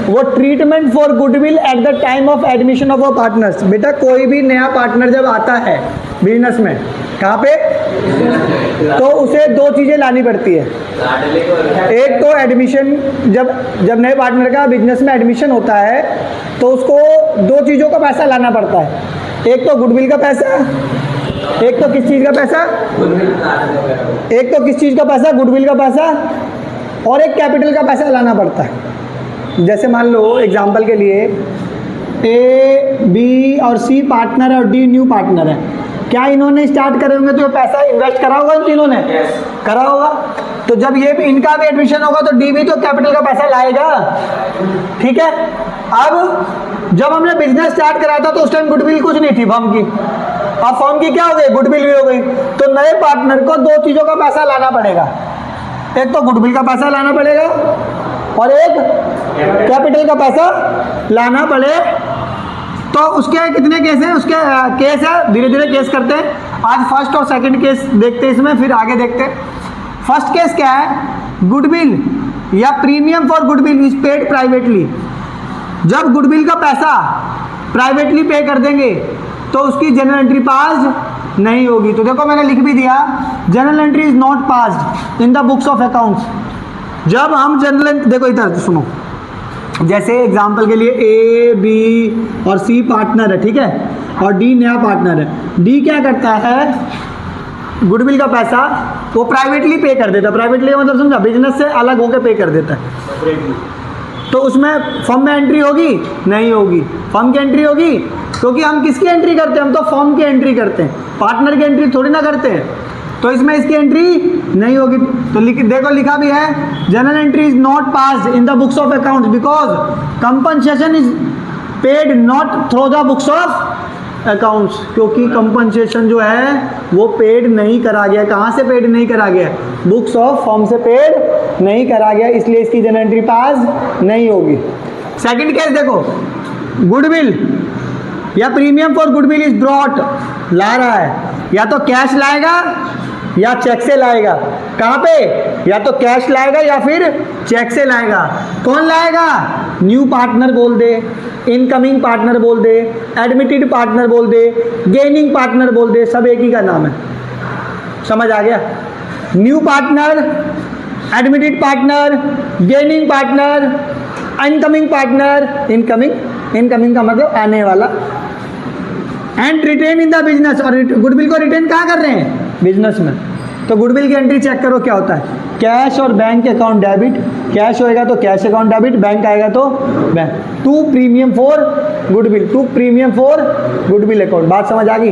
वो treatment for goodwill at the time of admission of a partners. बेटा कोई भी नया पार्टनर जब आता है बिजनेस में, कहाँ पे, तो उसे दो चीज़ें लानी पड़ती है। एक तो एडमिशन, जब नए पार्टनर का बिजनेस में एडमिशन होता है तो उसको दो चीज़ों का पैसा लाना पड़ता है। एक तो गुडविल का पैसा, एक तो किस चीज़ का पैसा, एक तो किस चीज़ का पैसा, गुडविल का पैसा, और एक कैपिटल का पैसा लाना पड़ता है। जैसे मान लो एग्जांपल के लिए ए, बी और सी पार्टनर है और डी न्यू पार्टनर है। क्या इन्होंने स्टार्ट करे होंगे तो ये पैसा इन्वेस्ट करा होगा इन तीनों ने? करा होगा। तो जब ये भी इनका भी एडमिशन होगा तो डी भी तो कैपिटल का पैसा लाएगा, ठीक है। अब जब हमने बिजनेस स्टार्ट करा था तो उस टाइम गुडविल कुछ नहीं थी फर्म की, अब फर्म की क्या हो गई, गुडविल भी हो गई। तो नए पार्टनर को दो चीज़ों का पैसा लाना पड़ेगा, एक तो गुडविल का पैसा लाना पड़ेगा और एक कैपिटल का पैसा लाना पड़े। तो उसके कितने केस हैं, उसके केस है, धीरे धीरे केस करते हैं। आज फर्स्ट और सेकंड केस देखते हैं इसमें, फिर आगे देखते हैं। फर्स्ट केस क्या है, गुडविल या premium for goodwill is paid privately. जब गुडविल का पैसा प्राइवेटली पे कर देंगे तो उसकी जनरल एंट्री पास नहीं होगी। तो देखो मैंने लिख भी दिया, general entry is not passed in the books of accounts. जब हम जनरल, देखो इधर सुनो, जैसे एग्जांपल के लिए ए, बी और सी पार्टनर है, ठीक है, और डी नया पार्टनर है। डी क्या करता है, गुडविल का पैसा वो प्राइवेटली पे कर देता है। प्राइवेटली मतलब समझा, बिजनेस से अलग होकर पे कर देता है। तो उसमें फर्म में एंट्री होगी नहीं होगी, फर्म की एंट्री होगी, क्योंकि हम किसकी एंट्री करते हैं, हम तो फर्म की एंट्री करते हैं, पार्टनर की एंट्री थोड़ी ना करते हैं। तो इसमें इसकी एंट्री नहीं होगी। तो देखो लिखा भी है, general entry is not passed in the books of accounts because compensation is paid not through the books of accounts. क्योंकि कंपनसेशन जो है वो पेड नहीं करा गया। कहाँ से पेड नहीं करा गया, बुक्स ऑफ फर्म से पेड नहीं करा गया, इसलिए इसकी जनरल एंट्री पास नहीं होगी। सेकंड केस देखो, गुडविल या premium for goodwill is brought, ला रहा है, या तो कैश लाएगा या चेक से लाएगा। कहाँ पे, या तो कैश लाएगा या फिर चेक से लाएगा। कौन लाएगा, न्यू पार्टनर बोल दे, इनकमिंग पार्टनर बोल दे, एडमिटेड पार्टनर बोल दे, गेनिंग पार्टनर बोल दे, सब एक ही का नाम है। समझ आ गया, new partner, admitted partner, gaining partner, incoming partner, incoming का मतलब आने वाला, and retain in the business. और गुडविल को रिटेन कहाँ कर रहे हैं, बिजनेस में। तो गुडविल की एंट्री चेक करो क्या होता है, कैश और बैंक अकाउंट डेबिट, कैश होएगा तो कैश अकाउंट डेबिट, बैंक आएगा तो bank. To premium for goodwill, to premium for goodwill account. बात समझ आ गई,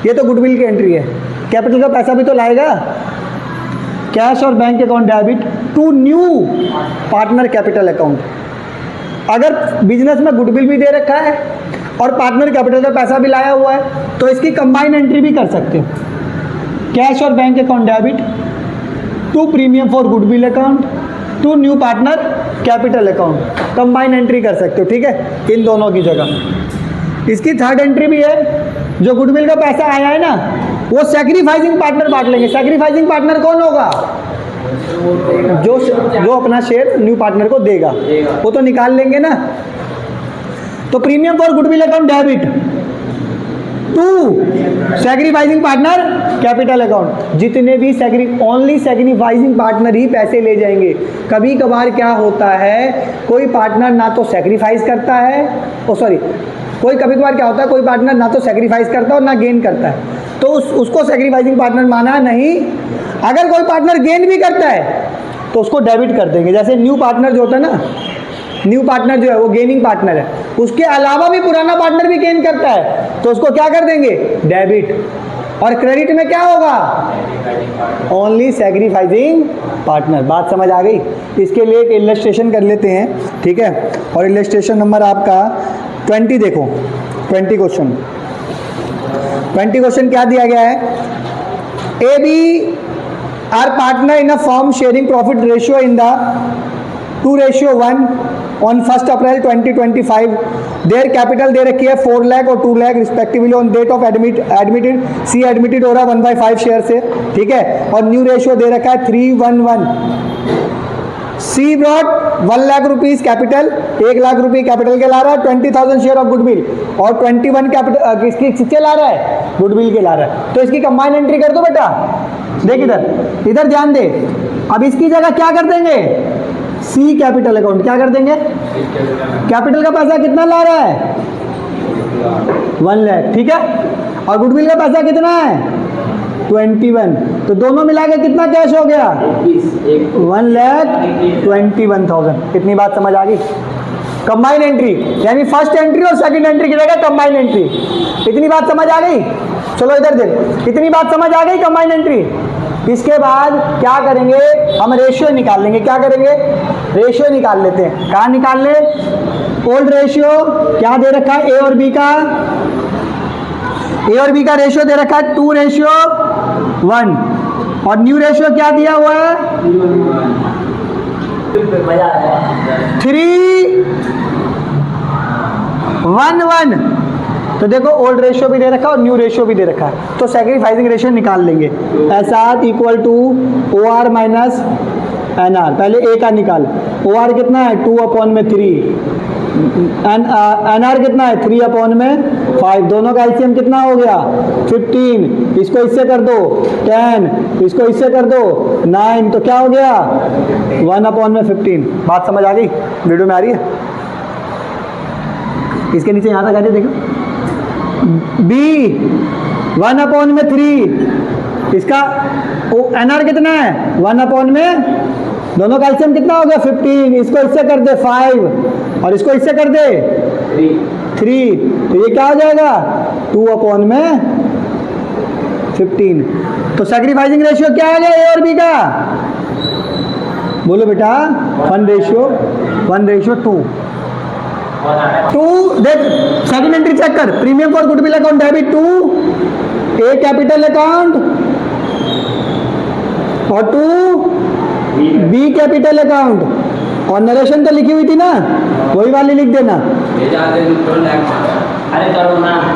ये तो गुडविल की एंट्री है। कैपिटल का पैसा भी तो लाएगा, कैश और bank account debit to new partner capital account. अगर बिजनेस में गुडविल भी दे रखा है और पार्टनर कैपिटल का पैसा भी लाया हुआ है तो इसकी कंबाइन एंट्री भी कर सकते हो, कैश और bank account debit to premium for goodwill account to new partner capital account, combine entry कर सकते हो, ठीक है, इन दोनों की जगह। इसकी थर्ड एंट्री भी है, जो गुडविल का पैसा आया है ना वो सैक्रिफाइसिंग पार्टनर बांट लेंगे। सैक्रिफाइसिंग पार्टनर कौन होगा, जो अपना शेयर न्यू पार्टनर को देगा, वो तो निकाल लेंगे ना। तो premium for goodwill account debit to sacrificing partner capital account. जितने भी ओनली सैक्रिफाइसिंग पार्टनर ही पैसे ले जाएंगे। कभी कभार क्या होता है, कोई पार्टनर ना तो सैक्रिफाइस करता है, कभी कभार क्या होता है, कोई पार्टनर ना तो सैक्रिफाइस करता है और ना गेन करता है, तो उसको सैक्रिफाइसिंग पार्टनर माना नहीं। अगर कोई पार्टनर गेन भी करता है तो उसको डेबिट कर देंगे। जैसे न्यू पार्टनर जो होता है ना, न्यू पार्टनर जो है वो गेनिंग पार्टनर है, उसके अलावा भी पुराना पार्टनर भी गेन करता है तो उसको क्या कर देंगे, डेबिट। और क्रेडिट में क्या होगा, ओनली सैक्रिफाइसिंग पार्टनर। बात समझ आ गई। इसके लिए एक इलस्ट्रेशन कर लेते हैं, ठीक है। और इलस्ट्रेशन नंबर आपका 20 देखो, 20 क्वेश्चन क्या दिया गया है, A B R partner in a firm sharing profit ratio in the 2:1 on 1 April 2025। Their capital दे रखी है 4 लाख और 2 lakh respectively on date of admitted. C admitted हो रहा है 1/5 शेयर से, ठीक है। और न्यू रेशियो दे रखा है 3:1:1। C brought 1 lakh rupees capital, 1 lakh रुपये कैपिटल के ला रहा है, 20,000 शेयर ऑफ गुडविल, और 21 कैपिटल किसके ला रहा है, गुडविल के ला रहा है। तो इसकी कंबाइन एंट्री कर दो बेटा, देख इधर, इधर ध्यान दे। अब इसकी जगह क्या कर देंगे, सी कैपिटल अकाउंट क्या कर देंगे, कैपिटल का पैसा कितना ला रहा है 1 लाख, ठीक है, और गुडविल का पैसा कितना है 21, तो दोनों मिला के कितना कैश हो गया 1,21,000। इतनी बात समझ आ गई। कंबाइन एंट्री यानी फर्स्ट एंट्री और सेकंड एंट्री की जगह कंबाइन एंट्री, इतनी बात समझ आ गई। चलो इधर देख, इतनी बात समझ आ गई कंबाइन एंट्री। इसके बाद क्या करेंगे, हम रेशियो निकाल लेंगे। क्या करेंगे, रेशियो निकाल लेते हैं। कहाँ निकाल ले, ओल्ड रेशियो क्या दे रखा है, ए और बी का, ए और बी का रेशियो दे रखा है 2:1, और न्यू रेशियो क्या दिया हुआ है 3:1:1। तो देखो ओल्ड रेशियो भी दे रखा है और न्यू रेशियो भी दे रखा है, तो सैक्रिफाइसिंग रेशियो निकाल लेंगे। SR = OR minus NR। पहले ए का निकाल, OR कितना है 2/3, NR कितना है 3/5, दोनों का एलसीएम कितना हो गया 15, इसको इससे कर दो 10, इसको इससे कर दो 9, तो क्या हो गया 1/15। बात समझ आ गई, वीडियो में आ रही है। इसके नीचे यहाँ तक आ जाए, देखो B 1/3, इसका NR कितना है 1/, दोनों का एलसीएम कितना हो गया 15, इसको इससे कर दे 5 और इसको इससे कर दे 3, तो ये क्या हो जाएगा 2/15। तो सैक्रिफाइसिंग रेशियो क्या आ गया ए और बी का, बोलो बेटा 1:2। देख सेकंड एंट्री चेक कर, premium for goodwill account debit to A capital account और टू बी कैपिटल अकाउंट, और नरेशन तो लिखी हुई थी ना, वही वाली लिख देना।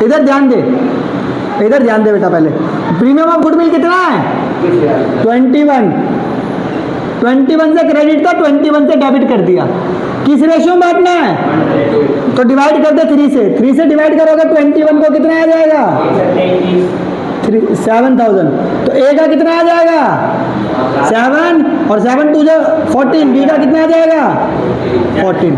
इधर ध्यान दे, इधर ध्यान दे बेटा। पहले प्रीमियम ऑफ गुडविल कितना है 21 से क्रेडिट था, 21 से डेबिट कर दिया। किस रेशियो में बांटना है, तो डिवाइड कर दे 3 से डिवाइड करोगे 21 को कितना आ जाएगा 7,000, तो ए का कितना आ जाएगा 7, और 7 2 14, बी का कितना आ जाएगा 14।